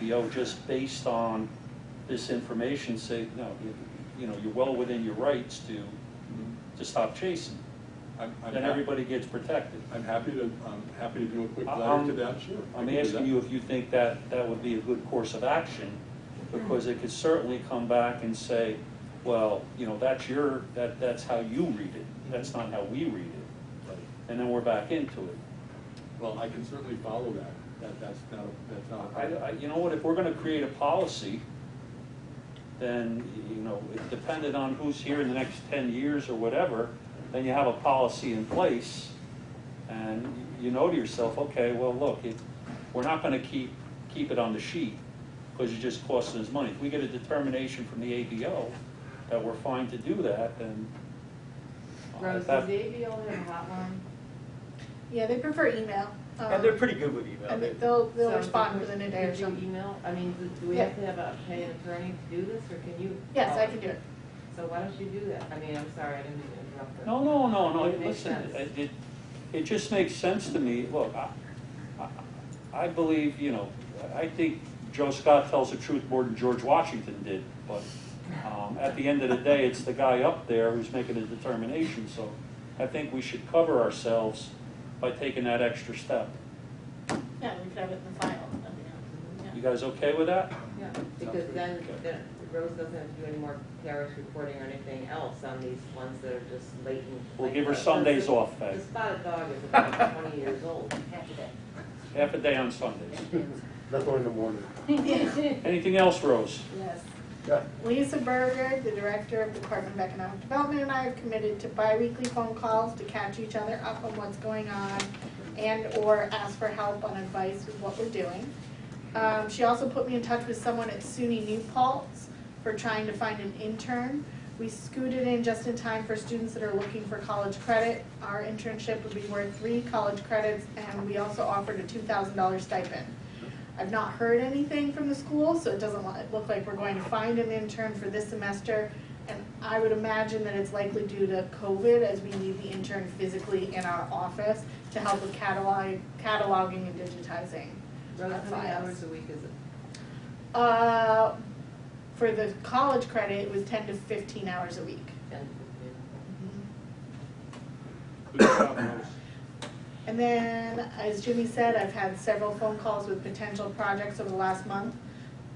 ABO just based on this information, say, no, you know, you're well within your rights to stop chasing. Then everybody gets protected. I'm happy to do a quick letter to that, sure. I'm asking you if you think that would be a good course of action, because it could certainly come back and say, well, you know, that's how you read it. That's not how we read it. Right. And then we're back into it. Well, I can certainly follow that. That's not a problem. You know what, if we're gonna create a policy, then, you know, depending on who's here in the next 10 years or whatever, then you have a policy in place, and you know to yourself, okay, well, look, we're not gonna keep it on the sheet, because you're just costing us money. If we get a determination from the ABO that we're fine to do that, then. Rose, does the ABO have a hotline? Yeah, they prefer email. And they're pretty good with email. And they'll So respond within a day or could you so. email? I mean, do we have to have pay an attorney to do this, or can you? Yes, I can do it. So why don't you do that? I mean, I'm sorry, I didn't mean to interrupt. but- No, It makes listen, sense. it just makes sense to me. Look, I believe, you know, I think Joe Scott tells the truth more than George Washington did, but at the end of the day, it's the guy up there who's making the determination, so I think we should cover ourselves by taking that extra step. Yeah, we could have it in the file. You guys okay with that? Yeah, because then Rose doesn't have to do any more parish reporting or anything else on these ones that are just latent. We'll like give her the- Sundays off, Faye. The spotted dog is about 20 years old. Half a day on Sundays. Nothing in the morning. Anything else, Rose? Yes. Yeah. Lisa Berger, the Director of Department of Economic Development, and I have committed to bi-weekly phone calls to catch each other up on what's going on and/or ask for help on advice with what we're doing. She also put me in touch with someone at SUNY New Paltz for trying to find an intern. We scooted in just in time for students that are looking for college credit. Our internship would be worth 3 college credits, and we also offered a $2,000 stipend. I've not heard anything from the school, so it doesn't look like we're going to find an intern for this semester. And I would imagine that it's likely due to COVID, as we need the intern physically in our office to help with cataloging and digitizing Rose, our how many files. hours a week is it? For the college credit, it was 10 to 15 hours a week. 10 to 15. Good job, Rose. And then, as Jimmy said, I've had several phone calls with potential projects over the last month.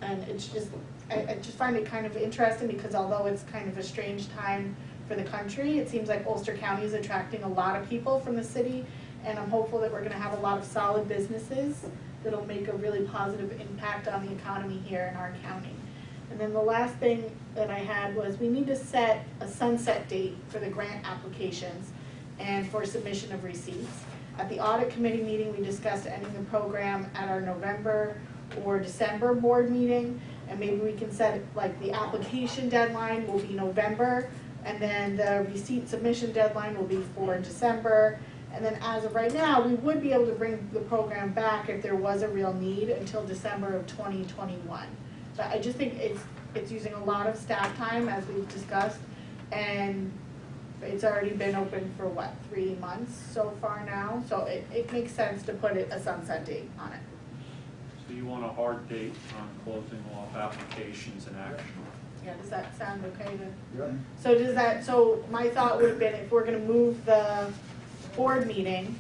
And it's just, I just find it kind of interesting because although it's kind of a strange time for the country, it seems like Ulster County is attracting a lot of people from the city. And I'm hopeful that we're gonna have a lot of solid businesses that'll make a really positive impact on the economy here in our county. And then the last thing that I had was we need to set a sunset date for the grant applications and for submission of receipts. At the audit committee meeting, we discussed ending the program at our November or December board meeting. And maybe we can set, like, the application deadline will be November, and then the receipt submission deadline will be for December. And then as of right now, we would be able to bring the program back if there was a real need until December of 2021. But I just think it's using a lot of staff time, as we've discussed, and it's already been open for, what, 3 months so far now? So it makes sense to put a sunset date on it. So you want a hard date on closing off applications and action? Yeah, does that sound okay to? Yeah. So my thought would have been if we're gonna move the board meeting,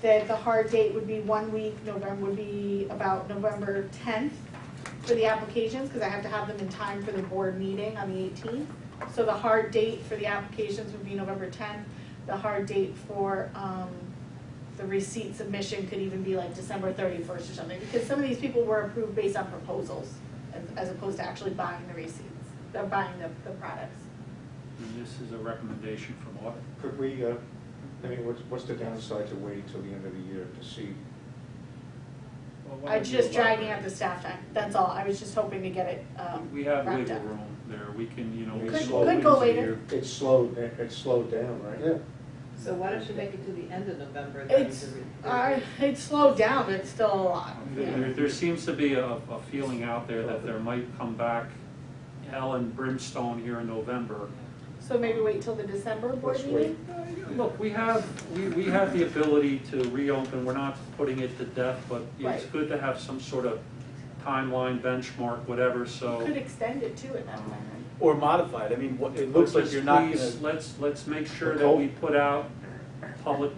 that the hard date would be 1 week, November would be about November 10th for the applications, because I have to have them in time for the board meeting on the 18th. So the hard date for the applications would be November 10th. The hard date for the receipt submission could even be like December 31st or something, because some of these people were approved based on proposals as opposed to actually buying the receipts, they're buying the products. And this is a recommendation from audit. Could we, I mean, what's the downside to waiting till the end of the year to see? I just dragging out the staff time, that's all. I was just hoping to get it We have wrapped wiggle up. room there, we can, you know. we Could- can could always go use a later. year. It's slowed down, right? Yeah. So why don't you make it to the end of November? then It's slowed down, but it's still a lot. There seems to be a feeling out there that there might come back hell and brimstone here in November. So maybe wait till the December board Let's wait. meeting? Look, we have the ability to reopen, we're not putting it to death, but it's Right. good to have some sort of timeline, benchmark, whatever, so. Could extend it too at that point, right? Or modified, I mean, it looks like you're not Please, gonna. let's make sure that we put out public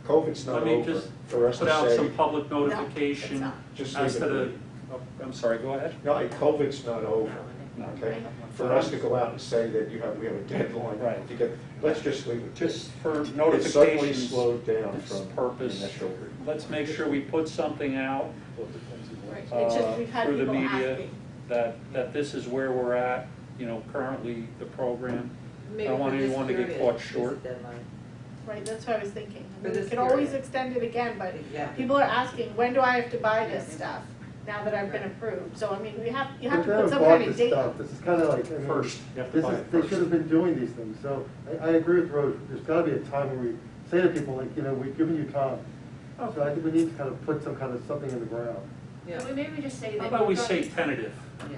COVID's not let me over just for us put to out some say, public it's notification not. just as leave to it the, be. oh, I'm sorry, go ahead. No, COVID's not over, No. okay? For us to go out and say that we have a deadline Right. to get, let's just leave it. Just for It's suddenly notifications slowed down its from the purpose, initial. let's make sure we put something out Right, it's just, we've had through the people media asking. that this is where we're at, you know, currently the program. Maybe I don't want for this anyone to get period, caught this is short. deadline. Right, that's what I was thinking. For We this could always period. extend it again, but Exactly. people are asking, when do I have to buy this Yeah. stuff? Now that I've been approved, so I mean, you have But to they put haven't some bought kind of this date. stuff. This is kind of like, I mean, First, you have to this buy is, it they first. should have been doing these things, so I agree with Rose, there's gotta be a time where we say to people, like, you know, we've given you time. So I think we need to kind of put some kind of something in the ground. Yeah. Can we maybe just say that? How about we we're say gonna- tentative, Yeah.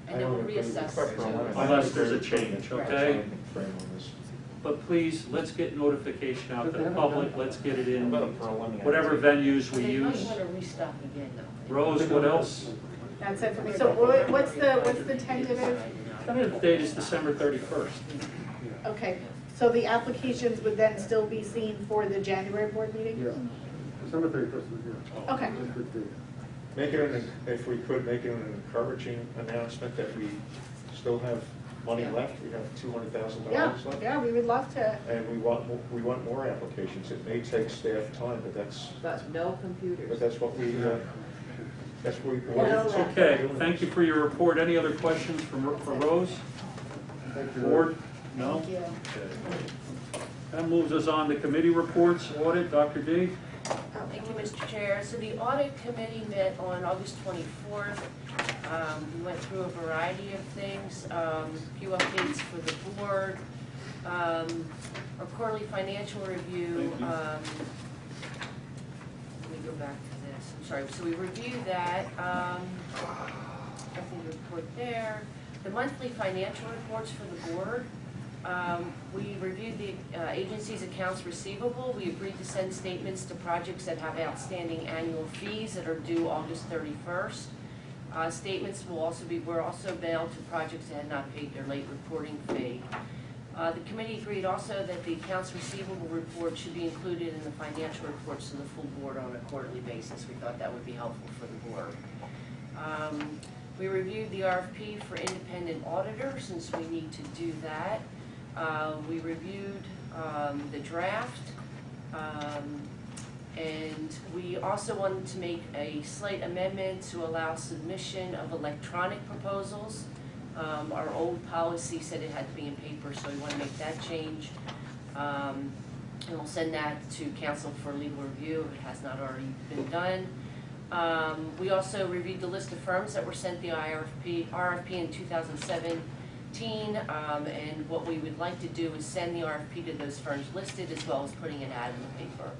I And then we'll don't agree with reassess. the too. unless there's a change, okay? Frame on this. But please, let's get notification out to But they the haven't public, done- let's get it in, How about a preliminary? whatever venues we They might use. wanna restock again though. Rose, what else? That's it for me. So what's the tentative? Tentative date is December 31st. Okay, so the applications would then still be seen for the January board meeting? Yeah, December 31st is here. Okay, That's a good date. Make it if we could, make it an encouraging announcement that we still have money left, we have $200,000 yeah, left. yeah, we would love to. And we want more applications. It may take staff time, but that's But no computers. what we, that's what we No want. laptops. Okay, thank you for your report. Any other questions for Rose? Thank you. Board? No? Thank you. That moves us on to committee reports, audit, Dr. D. Thank you, Mr. Chair. So the audit committee met on August 24th. We went through a variety of things, a few updates for the board. Our quarterly financial review, let me go back to this, I'm sorry. So we reviewed that, nothing to report there. The monthly financial reports for the board. We reviewed the agency's accounts receivable. We agreed to send statements to projects that have outstanding annual fees that are due August 31st. Statements were also mailed to projects that had not paid their late reporting fee. The committee agreed also that the accounts receivable report should be included in the financial reports to the full board on a quarterly basis. We thought that would be helpful for the board. We reviewed the RFP for independent auditor, since we need to do that. We reviewed the draft, and we also wanted to make a slight amendment to allow submission of electronic proposals. Our old policy said it had to be in paper, so we want to make that change. And we'll send that to council for legal review if it has not already been done. We also reviewed the list of firms that were sent the RFP in 2017, and what we would like to do is send the RFP to those firms listed, as well as putting an ad in the paper.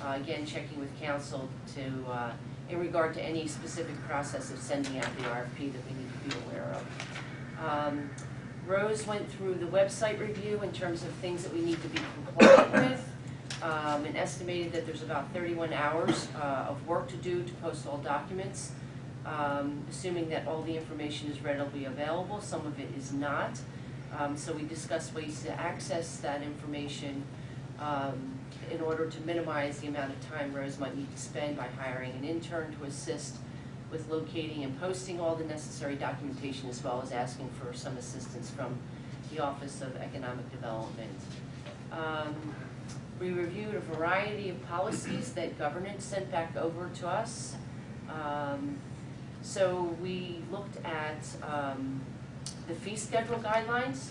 Again, checking with council to, in regard to any specific process of sending out the RFP that we need to be aware of. Rose went through the website review in terms of things that we need to be compliant with, and estimated that there's about 31 hours of work to do to post all documents, assuming that all the information is readily available. Some of it is not. So we discussed ways to access that information in order to minimize the amount of time Rose might need to spend by hiring an intern to assist with locating and posting all the necessary documentation, as well as asking for some assistance from the Office of Economic Development. We reviewed a variety of policies that governance sent back over to us. So we looked at the fee schedule guidelines.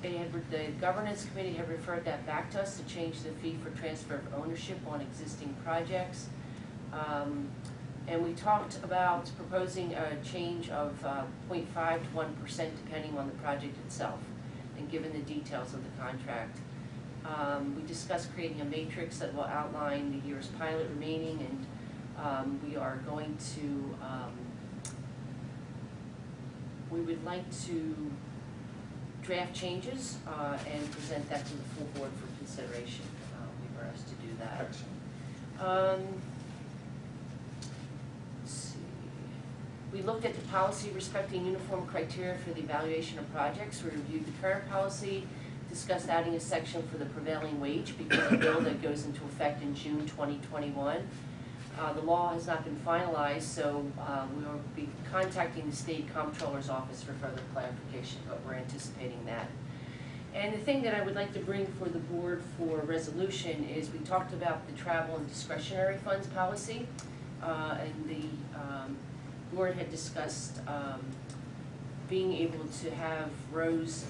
The governance committee had referred that back to us to change the fee for transfer of ownership on existing projects. And we talked about proposing a change of 0.5 to 1% depending on the project itself, and given the details of the contract. We discussed creating a matrix that will outline the year's pilot remaining, and we are going to, we would like to draft changes and present that to the full board for consideration. We were asked to do that. Excellent. We looked at the policy respecting uniform criteria for the evaluation of projects. We reviewed the current policy, discussed adding a section for the prevailing wage because of a bill that goes into effect in June 2021. The law has not been finalized, so we will be contacting the state comptroller's office for further clarification, but we're anticipating that. And the thing that I would like to bring for the board for resolution is we talked about the travel and discretionary funds policy, and the board had discussed being able to have Rose,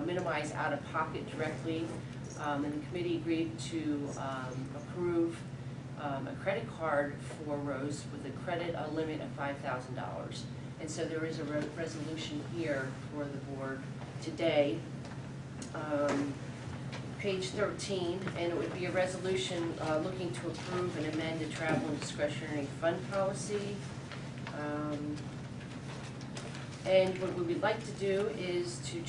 minimize out-of-pocket directly, and the committee agreed to approve a credit card for Rose with a limit of $5,000. And so there is a resolution here for the board today, page 13, and it would be a resolution looking to approve and amend the travel and discretionary fund policy. And what we would like to do is to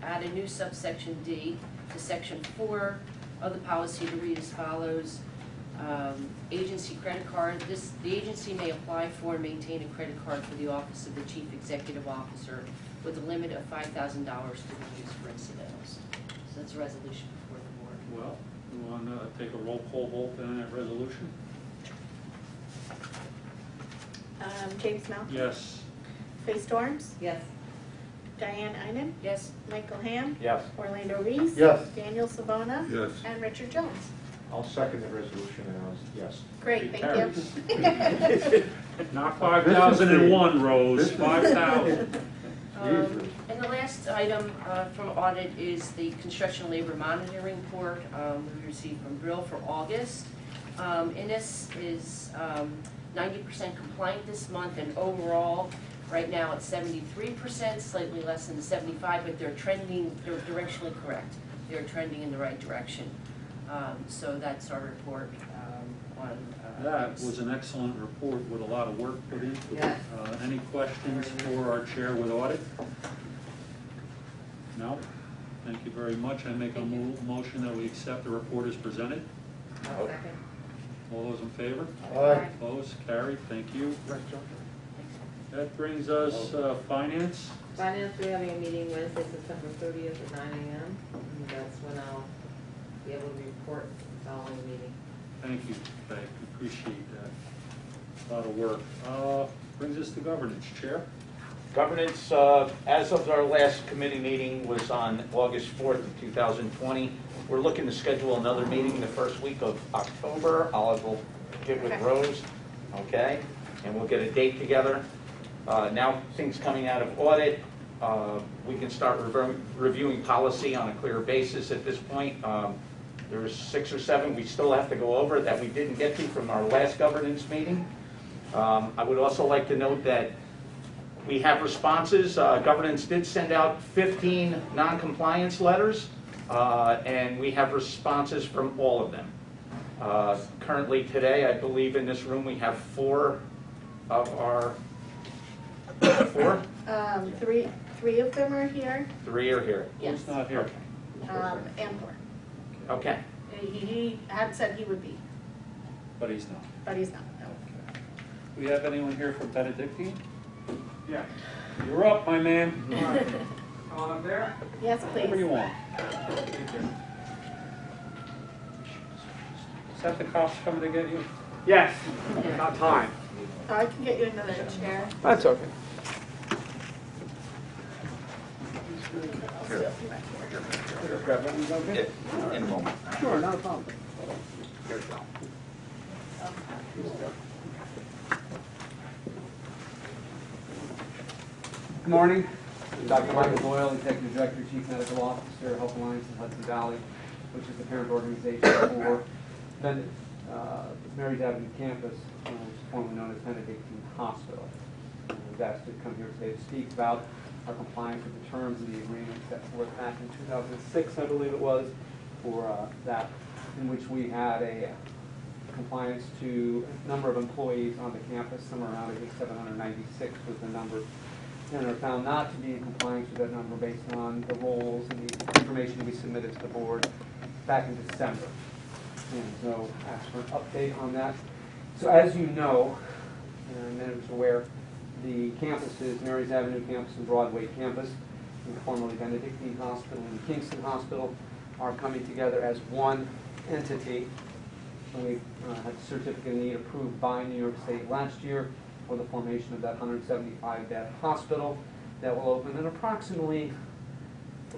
add a new subsection D to section 4 of the policy to read as follows. Agency credit card. The agency may apply for and maintain a credit card for the office of the chief executive officer with a limit of $5,000 to be used for incidentals. So that's a resolution before the board. Well, you want to take a roll call vote on that resolution? James Mount. Yes. Faye Storms, Yes. Diane Einen, Yes. Michael Ham, Yes. Orlando Reese. Yes. Daniel Sabona. Yes. And Richard Jones. I'll second the resolution, and I'll, yes. Great, It thank you. Not 5,001, Rose, 5,000. And the last item from audit is the construction labor monitoring report we received from Brill for August. Innis is 90% compliant this month, and overall, right now it's 73%, slightly less than the 75, but they're directionally correct. They're trending in the right direction. So that's our report on. That was an excellent report with a lot of work put into it. Yes. Any questions for our chair with audit? No? Thank you very much. I make a motion that we accept the report as presented. I'll second. All those in favor? Aye. Opposed? Carried. Thank you. That brings us finance. Finance, we're having a meeting Wednesday, September 30th at 9 a.m. And that's when I'll be able to report following the meeting. Thank you. I appreciate that. A lot of work. Brings us to governance. Chair? Governance, as of our last committee meeting was on August 4th of 2020. We're looking to schedule another meeting the first week of October. I'll get with Rose, okay? And we'll get a date together. Now things coming out of audit, we can start reviewing policy on a clear basis at this point. There's 6 or 7 we still have to go over that we didn't get to from our last governance meeting. I would also like to note that we have responses. Governance did send out 15 non-compliance letters, and we have responses from all of them. Currently today, I believe in this room we have 4 of our 4? Three of them are here. 3 are here. Yes. Who's not here? And Thor. Okay. He had said he would be, But he's not. but he's not. No. Okay. We have anyone here from Benedictine? Yeah. You're up, my man. Come on up there. Yes, Whatever you please. want. Is that the cops coming to get you? Yes. About time. Oh, I can get you another chair. That's okay. In a moment. Sure, not a problem. Good morning. I'm Dr. Michael Doyle, Executive Director, Chief Medical Officer, Health Alliance in Hudson Valley, which is the parent organization for Mary's Avenue campus, which is formerly known as Benedictine Hospital. I was asked to come here today to speak about our compliance with the terms of the agreement set forth back in 2006, I believe it was, for that, in which we had a compliance to a number of employees on the campus, somewhere around, I think 796 was the number, and are found not to be in compliance with that number based on the roles and the information we submitted to the board back in December. And so ask for an update on that. So as you know, and managers are aware, the campuses, Marys Avenue campus and Broadway campus, formerly Benedictine Hospital and Kingston Hospital, are coming together as one entity. We had the certificate of need approved by New York State last year for the formation of that 175-bed hospital that will open in approximately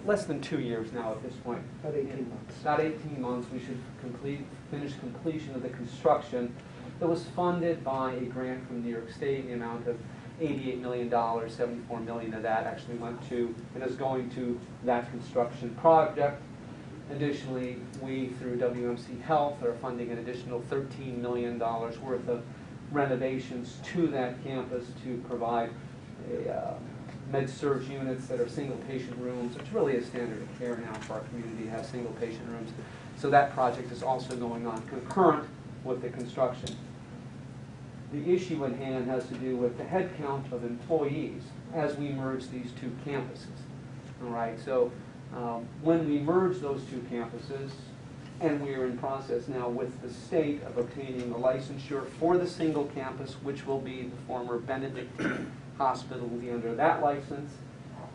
less than 2 years now at this point. About 18 months. About 18 months, we should finish completion of the construction that was funded by a grant from New York State in the amount of $88 million, $74 million of that actually went to, and is going to that construction project. Additionally, we, through WMC Health, are funding an additional $13 million worth of renovations to that campus to provide med-surg units that are single-patient rooms. It's really a standard of care now for our community to have single-patient rooms. So that project is also going on concurrent with the construction. The issue at hand has to do with the headcount of employees as we merge these two campuses. All right, so when we merge those two campuses, and we are in process now with the state of obtaining the licensure for the single campus, which will be the former Benedictine Hospital will be under that license,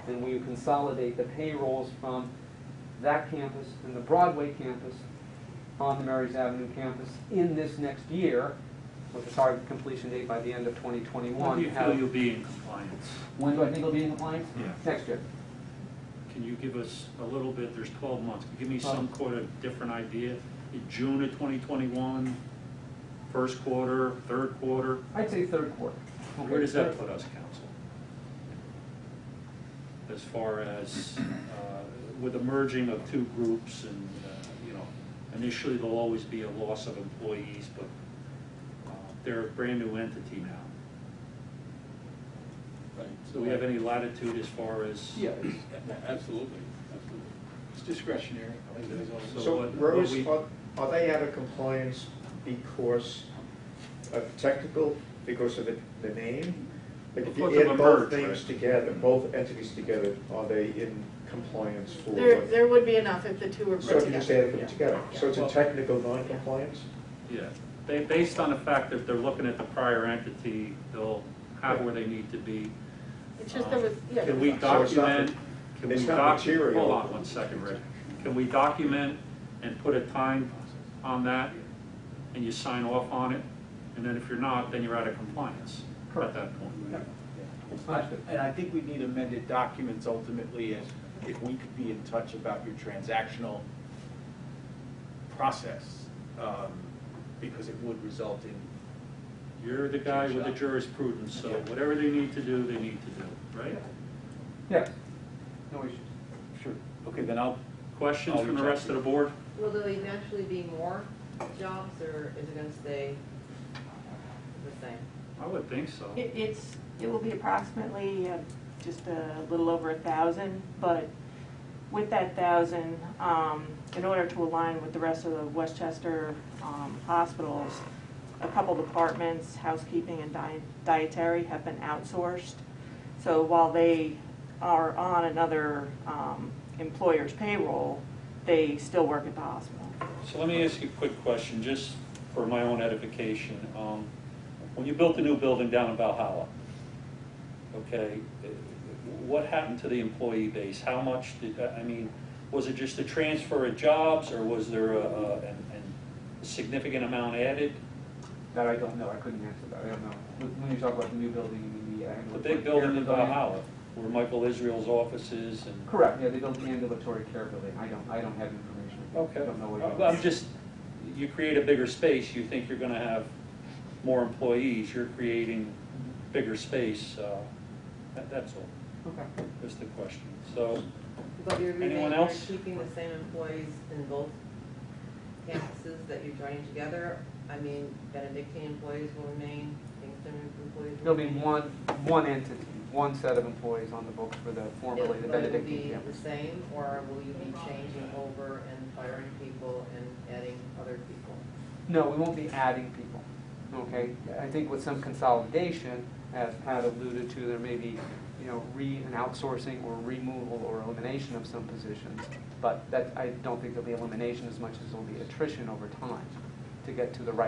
and we consolidate the payrolls from that campus and the Broadway campus on the Marys Avenue campus in this next year, with a target completion date by the end of 2021. When do you feel you'll be in compliance? When do I think it'll be in compliance? Yeah. Next year. Can you give us a little bit, there's 12 months, give me some sort of different idea? In June of 2021, first quarter, third quarter? I'd say third quarter. Where does that put us, council? As far as, with the merging of two groups and, you know, initially there'll always be a loss of employees, but they're a brand-new entity now. Right. Do we have any latitude as far as? Yeah, absolutely. It's discretionary. So, what Rose, we- are they out of compliance because of technical, because of the name? Like if Because you of a add both merge, names right? together, both entities together, are they in compliance for? There would be enough if the two were So put if you just together. add them together, so it's a technical non-compliance? Yeah, based on the fact that they're looking at the prior entity, they'll have where they need to be. It's just there was, yeah. Can we So it's not- document, can we it's not document, material. hold on one second, Rick. Can we document and put a time on that, and you sign off on it? And then if you're not, then you're out of compliance at that point. And I think we need amended documents ultimately, as if we could be in touch about your transactional process, because it would result in. You're the guy with the jurisprudence, so whatever they need to do, they need to do, right? Yes. No issues. Sure. Okay, then I'll. Questions I'll from the reach out rest to of the you. board? Will there eventually be more jobs, or is it gonna stay the same? I would think so. It will be approximately just a little over 1,000, but with that 1,000, in order to align with the rest of the Westchester hospitals, a couple departments, housekeeping and dietary, have been outsourced. So while they are on another employer's payroll, they still work at the hospital. So let me ask you a quick question, just for my own edification. When you built the new building down in Valhalla, okay, what happened to the employee base? How much did, I mean, was it just a transfer of jobs, or was there a significant amount added? That I don't know. I couldn't answer that. I don't know. When you talk about the new building, you mean The big building in Valhalla, where Michael Israel's office is and. Correct. Yeah, they built the ambulatory care building. I don't have information. Okay. I don't know what Well, I'm just, you create a bigger space, you think you're gonna have more employees, you're creating bigger space, that's all, Okay. that's the question. So, But you're Anyone you're else? keeping the same employees in both campuses that you're joining together? I mean, Benedictine employees will remain, Kingston employees will There'll be remain? one entity, one set of employees on the books for the formerly the But it will Benedictine be the campus. same, or will you be changing over and firing people and adding other people? No, we won't be adding people. Okay. I think with some consolidation, as Pat alluded to, there may be, an outsourcing or removal or elimination of some positions. But that, I don't think there'll be elimination as much as there'll be attrition over time to get to the right